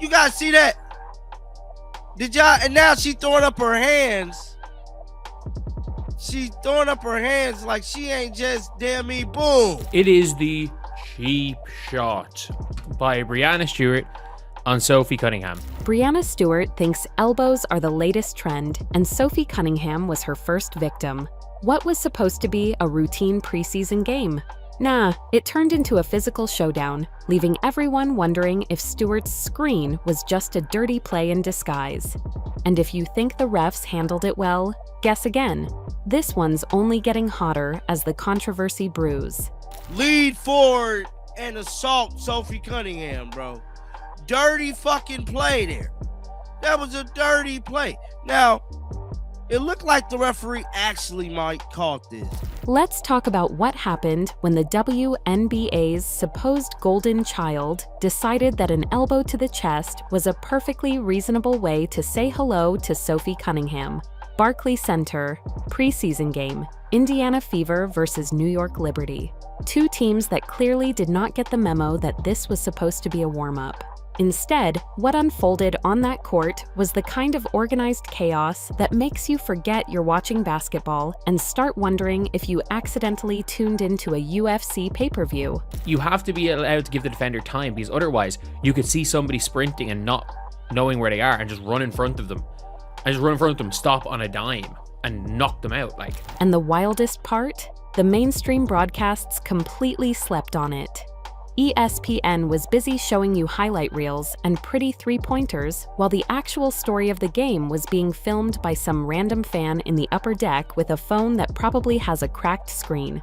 You guys see that? Did y'all? And now she throwing up her hands. She throwing up her hands like she ain't just damn me. Boom. It is the cheap shot by Brianna Stewart on Sophie Cunningham. Brianna Stewart thinks elbows are the latest trend, and Sophie Cunningham was her first victim. What was supposed to be a routine preseason game? Nah, it turned into a physical showdown, leaving everyone wondering if Stewart's screen was just a dirty play in disguise. And if you think the refs handled it well, guess again. This one's only getting hotter as the controversy brews. Lead forward and assault Sophie Cunningham, bro. Dirty fucking play there. That was a dirty play. Now, it looked like the referee actually might caught this. Let's talk about what happened when the WNBA's supposed golden child decided that an elbow to the chest was a perfectly reasonable way to say hello to Sophie Cunningham. Barclays Center, preseason game, Indiana Fever versus New York Liberty. Two teams that clearly did not get the memo that this was supposed to be a warm-up. Instead, what unfolded on that court was the kind of organized chaos that makes you forget you're watching basketball and start wondering if you accidentally tuned into a UFC pay-per-view. You have to be allowed to give the defender time, because otherwise you could see somebody sprinting and not knowing where they are and just run in front of them. Stop on a dime and knock them out. And the wildest part? The mainstream broadcasts completely slept on it. ESPN was busy showing you highlight reels and pretty three-pointers, while the actual story of the game was being filmed by some random fan in the upper deck with a phone that probably has a cracked screen.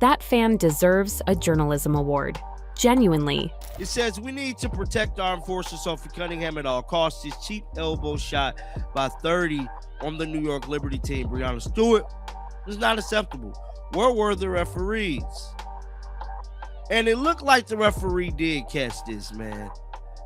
That fan deserves a journalism award. Genuinely. It says we need to protect our enforcer Sophie Cunningham at all costs. This cheap elbow shot by 30 on the New York Liberty team, Brianna Stewart, is not acceptable. Where were the referees? And it looked like the referee did catch this, man.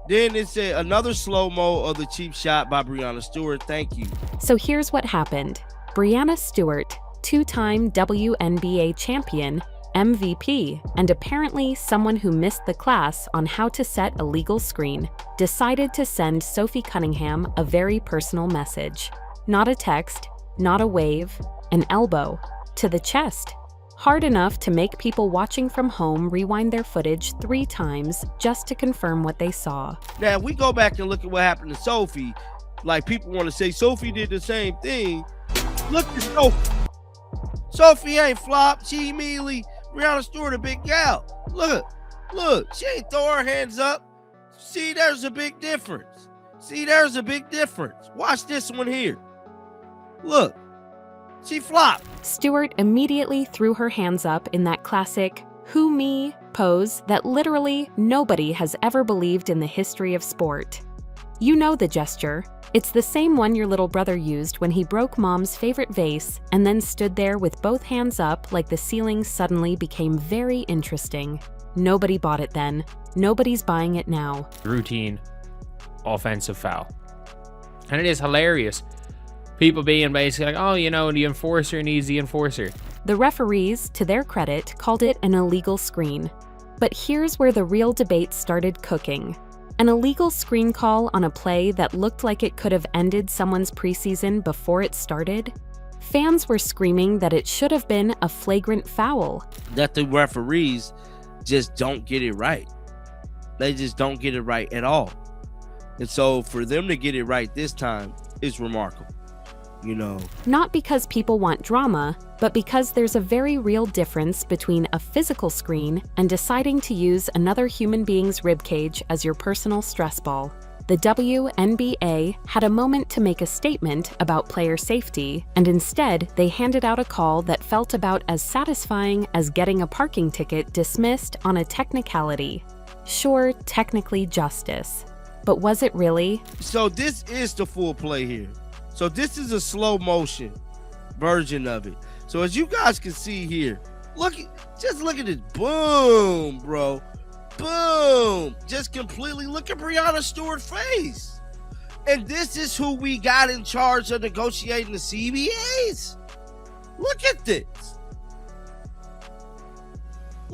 Then it said another slow-mo of the cheap shot by Brianna Stewart. Thank you. So here's what happened. Brianna Stewart, two-time WNBA champion, MVP, and apparently someone who missed the class on how to set a legal screen, decided to send Sophie Cunningham a very personal message. Not a text, not a wave, an elbow to the chest. Hard enough to make people watching from home rewind their footage 3 times just to confirm what they saw. Now, if we go back and look at what happened to Sophie, like people want to say Sophie did the same thing. Look at Sophie. Sophie ain't flopped. She immediately, Brianna Stewart, a big gal. Look, she ain't throw her hands up. See, there's a big difference. Watch this one here. Look. She flopped. Stewart immediately threw her hands up in that classic "who me" pose that literally nobody has ever believed in the history of sport. You know the gesture. It's the same one your little brother used when he broke mom's favorite vase and then stood there with both hands up like the ceiling suddenly became very interesting. Nobody bought it then. Nobody's buying it now. Routine offensive foul. And it is hilarious. People being basically like, oh, the enforcer needs the enforcer. The referees, to their credit, called it an illegal screen. But here's where the real debate started cooking. An illegal screen call on a play that looked like it could have ended someone's preseason before it started? Fans were screaming that it should have been a flagrant foul. That the referees just don't get it right. They just don't get it right at all. And so for them to get it right this time is remarkable. Not because people want drama, but because there's a very real difference between a physical screen and deciding to use another human being's ribcage as your personal stress ball. The WNBA had a moment to make a statement about player safety, and instead they handed out a call that felt about as satisfying as getting a parking ticket dismissed on a technicality. Sure, technically justice. But was it really? So this is the full play here. So this is a slow motion version of it. So as you guys can see here, just look at this. Boom, bro. Boom. Just completely look at Brianna Stewart's face. And this is who we got in charge of negotiating the CBAs. Look at this.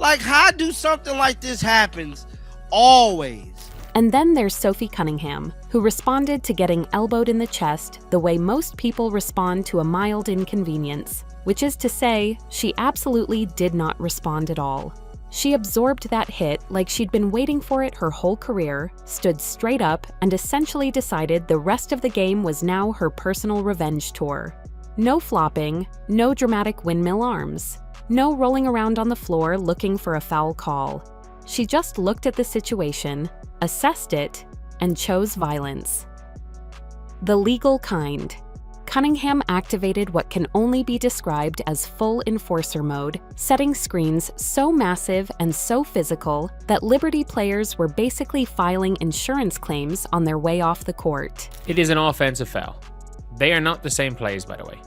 How do something like this happens always? And then there's Sophie Cunningham, who responded to getting elbowed in the chest the way most people respond to a mild inconvenience, which is to say, she absolutely did not respond at all. She absorbed that hit like she'd been waiting for it her whole career, stood straight up, and essentially decided the rest of the game was now her personal revenge tour. No flopping, no dramatic windmill arms, no rolling around on the floor looking for a foul call. She just looked at the situation, assessed it, and chose violence. The legal kind. Cunningham activated what can only be described as full enforcer mode, setting screens so massive and so physical that Liberty players were basically filing insurance claims on their way off the court. It is an offensive foul. They are not the same plays, by the way.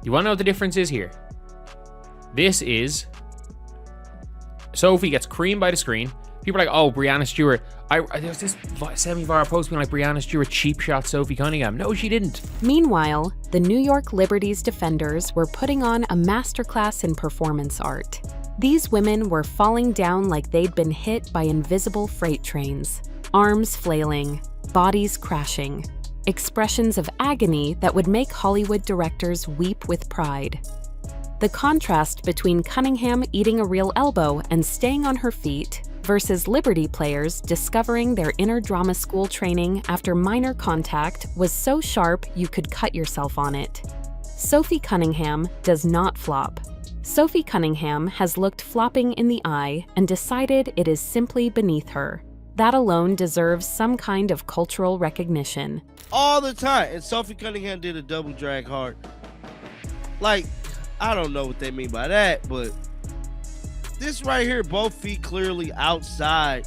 You want to know what the difference is here? This is Sophie gets creamed by the screen. People are like, oh, Brianna Stewart. There's this semi-viral post being like, Brianna Stewart cheap shot Sophie Cunningham. No, she didn't. Meanwhile, the New York Liberty's defenders were putting on a masterclass in performance art. These women were falling down like they'd been hit by invisible freight trains, arms flailing, bodies crashing, expressions of agony that would make Hollywood directors weep with pride. The contrast between Cunningham eating a real elbow and staying on her feet versus Liberty players discovering their inner drama school training after minor contact was so sharp you could cut yourself on it. Sophie Cunningham does not flop. Sophie Cunningham has looked flopping in the eye and decided it is simply beneath her. That alone deserves some kind of cultural recognition. All the time. And Sophie Cunningham did a double drag hard. Like, I don't know what they mean by that, but this right here, both feet clearly outside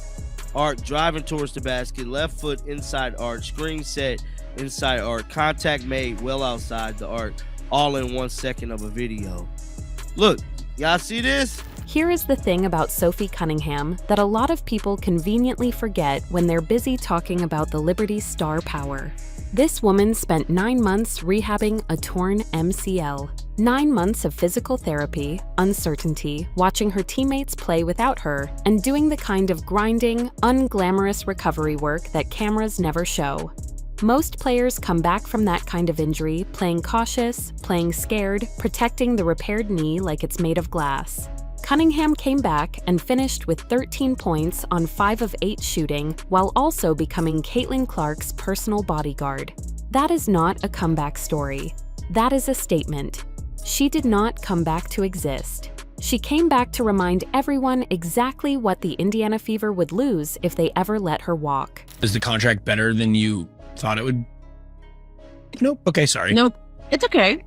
arc, driving towards the basket, left foot inside arc, screen set inside arc, contact made well outside the arc, all in 1 second of a video. Look, y'all see this? Here is the thing about Sophie Cunningham that a lot of people conveniently forget when they're busy talking about the Liberty star power. This woman spent 9 months rehabbing a torn MCL. 9 months of physical therapy, uncertainty, watching her teammates play without her, and doing the kind of grinding, unglamorous recovery work that cameras never show. Most players come back from that kind of injury playing cautious, playing scared, protecting the repaired knee like it's made of glass. Cunningham came back and finished with 13 points on 5 of 8 shooting, while also becoming Caitlin Clark's personal bodyguard. That is not a comeback story. That is a statement. She did not come back to exist. She came back to remind everyone exactly what the Indiana Fever would lose if they ever let her walk. Is the contract better than you thought it would? Nope. Okay, sorry. Nope. It's okay.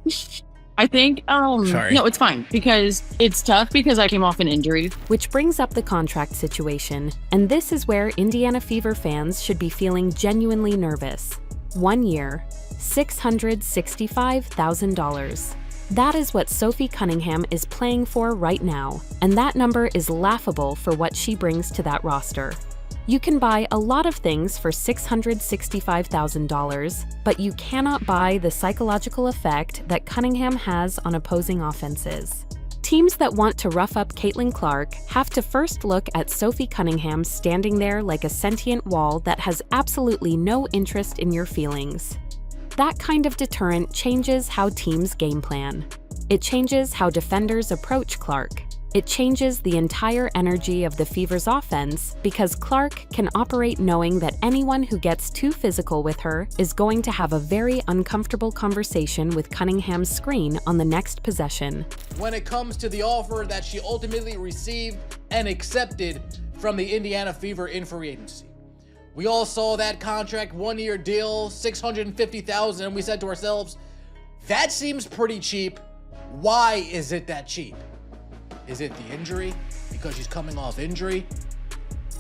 I think, Sorry. no, it's fine because it's tough because I came off an injury. Which brings up the contract situation, and this is where Indiana Fever fans should be feeling genuinely nervous. 1 year, $665,000. That is what Sophie Cunningham is playing for right now, and that number is laughable for what she brings to that roster. You can buy a lot of things for $665,000, but you cannot buy the psychological effect that Cunningham has on opposing offenses. Teams that want to rough up Caitlin Clark have to first look at Sophie Cunningham standing there like a sentient wall that has absolutely no interest in your feelings. That kind of deterrent changes how teams game plan. It changes how defenders approach Clark. It changes the entire energy of the Fever's offense because Clark can operate knowing that anyone who gets too physical with her is going to have a very uncomfortable conversation with Cunningham's screen on the next possession. When it comes to the offer that she ultimately received and accepted from the Indiana Fever in free agency. We all saw that contract, 1-year deal, $650,000, and we said to ourselves, that seems pretty cheap. Why is it that cheap? Is it the injury? Because she's coming off injury?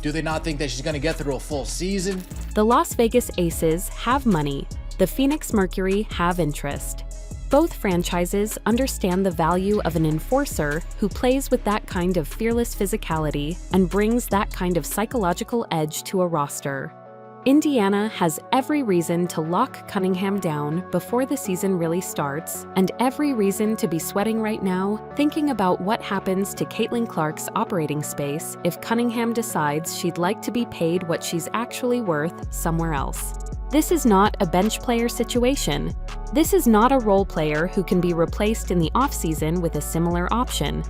Do they not think that she's going to get through a full season? The Las Vegas Aces have money. The Phoenix Mercury have interest. Both franchises understand the value of an enforcer who plays with that kind of fearless physicality and brings that kind of psychological edge to a roster. Indiana has every reason to lock Cunningham down before the season really starts, and every reason to be sweating right now thinking about what happens to Caitlin Clark's operating space if Cunningham decides she'd like to be paid what she's actually worth somewhere else. This is not a bench player situation. This is not a role player who can be replaced in the offseason with a similar option.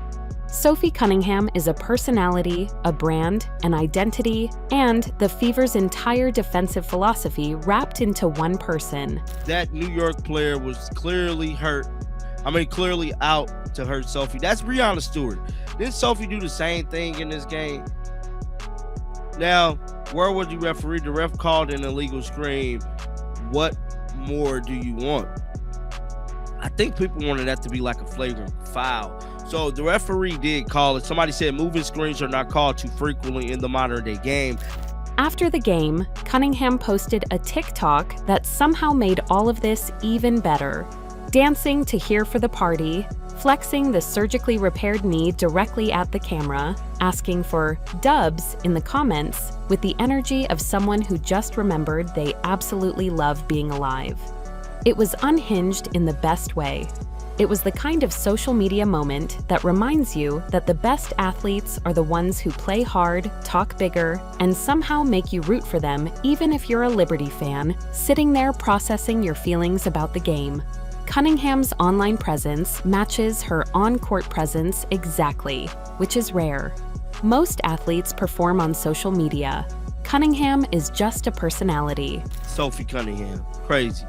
Sophie Cunningham is a personality, a brand, an identity, and the Fever's entire defensive philosophy wrapped into one person. That New York player was clearly hurt. Clearly out to hurt Sophie. That's Brianna Stewart. Didn't Sophie do the same thing in this game? Now, where was the referee? The ref called an illegal screen. What more do you want? I think people wanted that to be like a flagrant foul. So the referee did call it. Somebody said moving screens are not called too frequently in the modern day game. After the game, Cunningham posted a TikTok that somehow made all of this even better. Dancing to Here for the Party, flexing the surgically repaired knee directly at the camera, asking for dubs in the comments with the energy of someone who just remembered they absolutely love being alive. It was unhinged in the best way. It was the kind of social media moment that reminds you that the best athletes are the ones who play hard, talk bigger, and somehow make you root for them even if you're a Liberty fan, sitting there processing your feelings about the game. Cunningham's online presence matches her on-court presence exactly, which is rare. Most athletes perform on social media. Cunningham is just a personality. Sophie Cunningham, crazy.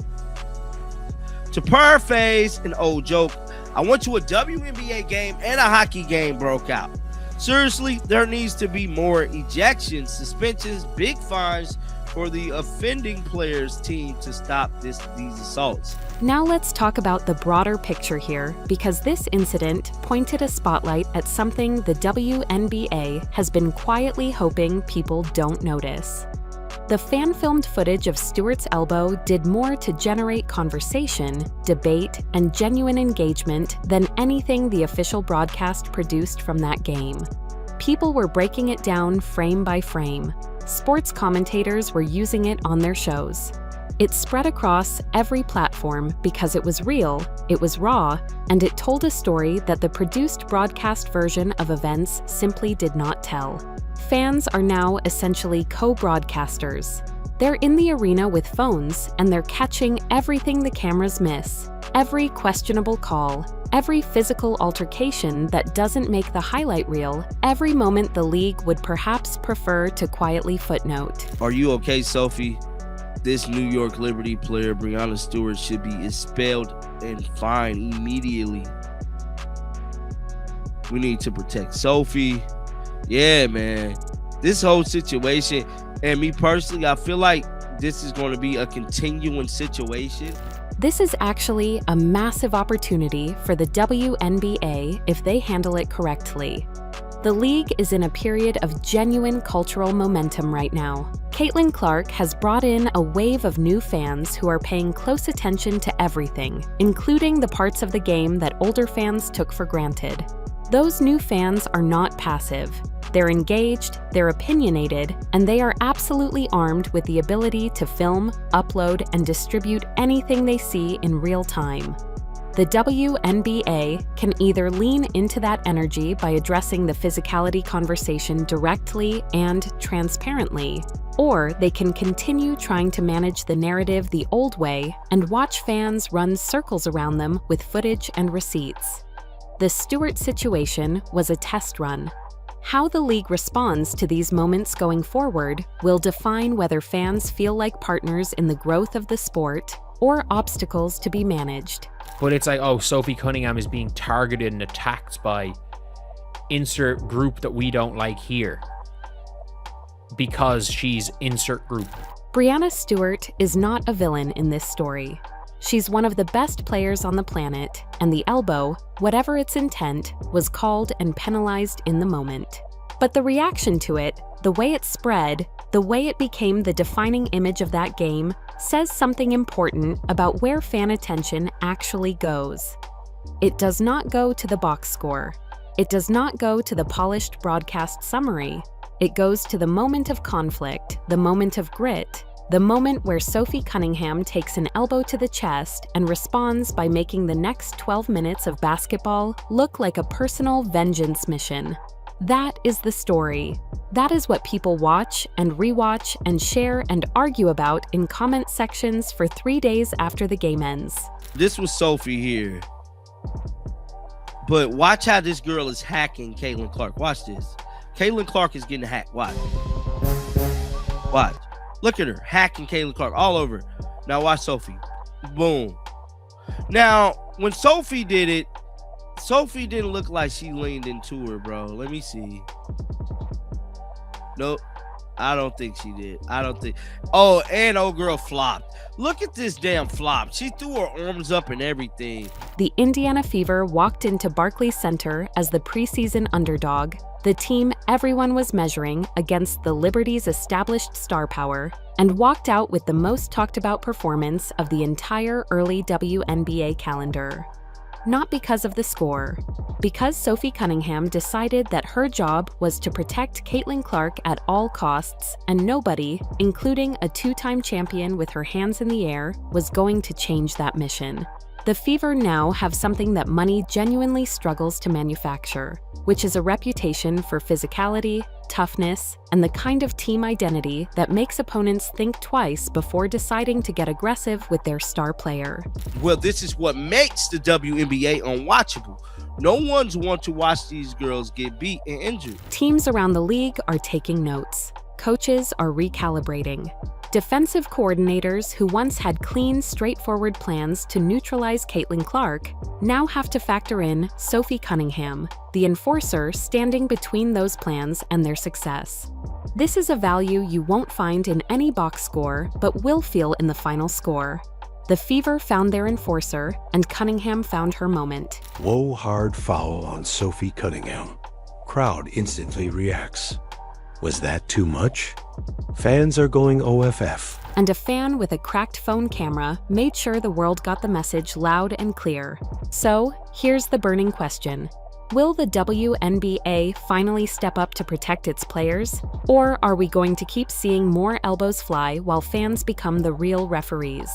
To paraphrase an old joke, I went to a WNBA game and a hockey game broke out. Seriously, there needs to be more ejections, suspensions, big fines for the offending players' team to stop these assaults. Now let's talk about the broader picture here, because this incident pointed a spotlight at something the WNBA has been quietly hoping people don't notice. The fan-filmed footage of Stewart's elbow did more to generate conversation, debate, and genuine engagement than anything the official broadcast produced from that game. People were breaking it down frame by frame. Sports commentators were using it on their shows. It spread across every platform because it was real, it was raw, and it told a story that the produced broadcast version of events simply did not tell. Fans are now essentially co-broadcasters. They're in the arena with phones, and they're catching everything the cameras miss, every questionable call, every physical altercation that doesn't make the highlight reel, every moment the league would perhaps prefer to quietly footnote. Are you okay, Sophie? This New York Liberty player, Brianna Stewart, should be expelled and fined immediately. We need to protect Sophie. Yeah, man. This whole situation, and me personally, I feel like this is going to be a continuing situation. This is actually a massive opportunity for the WNBA if they handle it correctly. The league is in a period of genuine cultural momentum right now. Caitlin Clark has brought in a wave of new fans who are paying close attention to everything, including the parts of the game that older fans took for granted. Those new fans are not passive. They're engaged, they're opinionated, and they are absolutely armed with the ability to film, upload, and distribute anything they see in real time. The WNBA can either lean into that energy by addressing the physicality conversation directly and transparently, or they can continue trying to manage the narrative the old way and watch fans run circles around them with footage and receipts. The Stewart situation was a test run. How the league responds to these moments going forward will define whether fans feel like partners in the growth of the sport or obstacles to be managed. But it's like, oh, Sophie Cunningham is being targeted and attacked by insert group that we don't like here because she's insert group. Brianna Stewart is not a villain in this story. She's one of the best players on the planet, and the elbow, whatever its intent, was called and penalized in the moment. But the reaction to it, the way it spread, the way it became the defining image of that game, says something important about where fan attention actually goes. It does not go to the box score. It does not go to the polished broadcast summary. It goes to the moment of conflict, the moment of grit, The moment where Sophie Cunningham takes an elbow to the chest and responds by making the next 12 minutes of basketball look like a personal vengeance mission. That is the story. That is what people watch and rewatch and share and argue about in comment sections for 3 days after the game ends. This was Sophie here. But watch how this girl is hacking Caitlin Clark. Watch this. Caitlin Clark is getting hacked. Watch. Watch. Look at her. Hacking Caitlin Clark all over. Now watch Sophie. Boom. Now, when Sophie did it, Sophie didn't look like she leaned into her, bro. Let me see. Nope. I don't think she did. I don't think. Oh, and old girl flopped. Look at this damn flop. She threw her arms up and everything. The Indiana Fever walked into Barclays Center as the preseason underdog, the team everyone was measuring against the Liberty's established star power, and walked out with the most talked about performance of the entire early WNBA calendar. Not because of the score, because Sophie Cunningham decided that her job was to protect Caitlin Clark at all costs, and nobody, including a two-time champion with her hands in the air, was going to change that mission. The Fever now have something that money genuinely struggles to manufacture, which is a reputation for physicality, toughness, and the kind of team identity that makes opponents think twice before deciding to get aggressive with their star player. Well, this is what makes the WNBA unwatchable. No one's want to watch these girls get beat and injured. Teams around the league are taking notes. Coaches are recalibrating. Defensive coordinators who once had clean, straightforward plans to neutralize Caitlin Clark now have to factor in Sophie Cunningham, the enforcer standing between those plans and their success. This is a value you won't find in any box score, but will feel in the final score. The Fever found their enforcer, and Cunningham found her moment. Whoa, hard foul on Sophie Cunningham. Crowd instantly reacts. Was that too much? Fans are going OFF. And a fan with a cracked phone camera made sure the world got the message loud and clear. So, here's the burning question. Will the WNBA finally step up to protect its players? Or are we going to keep seeing more elbows fly while fans become the real referees?